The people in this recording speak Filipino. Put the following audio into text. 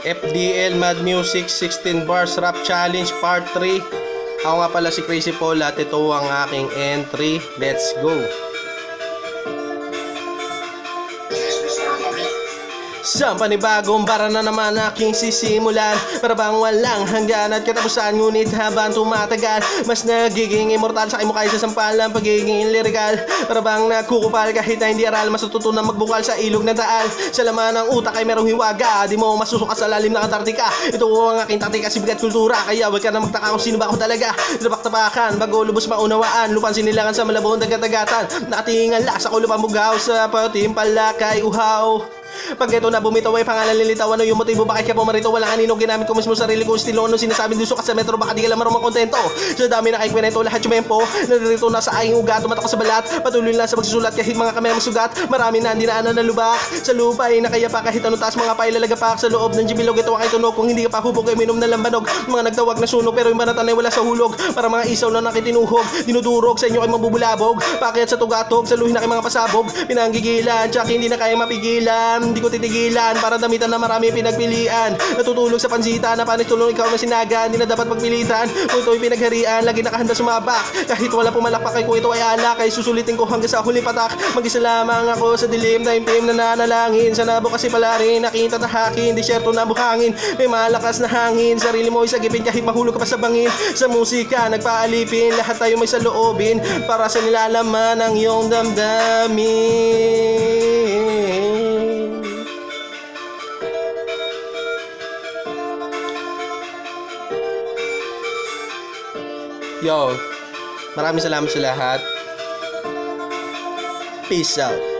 FDL Mad Music 16 Bars Rap Challenge Part 3. Ako nga pala si Crazy Paul at ito ang aking entry. Let's go! Sa panibagong bara na naman aking sisimulan, para bang walang hanggan at katapusan. Ngunit habang tumatagal, mas nagiging immortal sa aking mukha sa sampalan pagiging lirikal. Para bang nagkukupal kahit na hindi aral, mas natutunan magbukal sa ilog ng taal. Sa laman ng utak ay merong hiwaga, di mo masusukat sa lalim ng Antarctica. Ito ang aking taktika, sibigat kultura, kaya wag ka na magtaka kung sino ba ako talaga. Tapak-tapakan, bago lubos maunawaan, lupang sinilangan sa malabong dagat-dagatan. Nakatingan la sa kulupang bugaw, sa patimpala kay uhaw. Pag ito na bumitaw ay pangalan lilitaw. Ano yung motibo bakit ka pumarito? Walang anino, ginamit ko mismo sarili kong estilo. Ano sinasabing duso ka sa metro, baka di ka lang marumang kontento. Sa dami na kaikwento, lahat yung mempo naririto na sa aking ugat, tumatak sa balat. Patuloy lang sa pagsusulat kahit mga kamay magsugat. Marami na hindi dinaanan na lubak sa lupa ay nakaya pa kahit anong taas mga pailalagapak. Sa loob ng jibilog ito ay tunog. Kung hindi ka pa hubog ay minom na lambanog. Mga nagtawag na sunog pero yung banatan ay wala sa hulog. Para mga isaw lang nakitinuhog, dinudurog sa inyo kay mabubulabog. Pakyat sa tugatog, sa luhin na kay mga pasabog. Pinanggigilan, tsak hindi na kaya mapigilan. Hindi ko titigilan para damitan na marami pinagpilian. Natutulog sa pansita na panis tulong ikaw na sinaga. Hindi na dapat magpilitan kung ito'y pinagharian. Lagi nakahanda sumabak kahit wala pumalakpak ay kung ito ay alak ay susulitin ko hanggang sa huling patak. Mag-isa lamang ako sa dilim na impim na nanalangin. Sa nabo kasi pala rin nakita tahakin. Disyerto na buhangin, may malakas na hangin. Sarili mo isagipin kahit mahulog ka pa sa bangin. Sa musika nagpaalipin, lahat tayo may saloobin para sa nilalaman ng iyong damdamin. Yo, maraming salamat sa lahat. Peace out.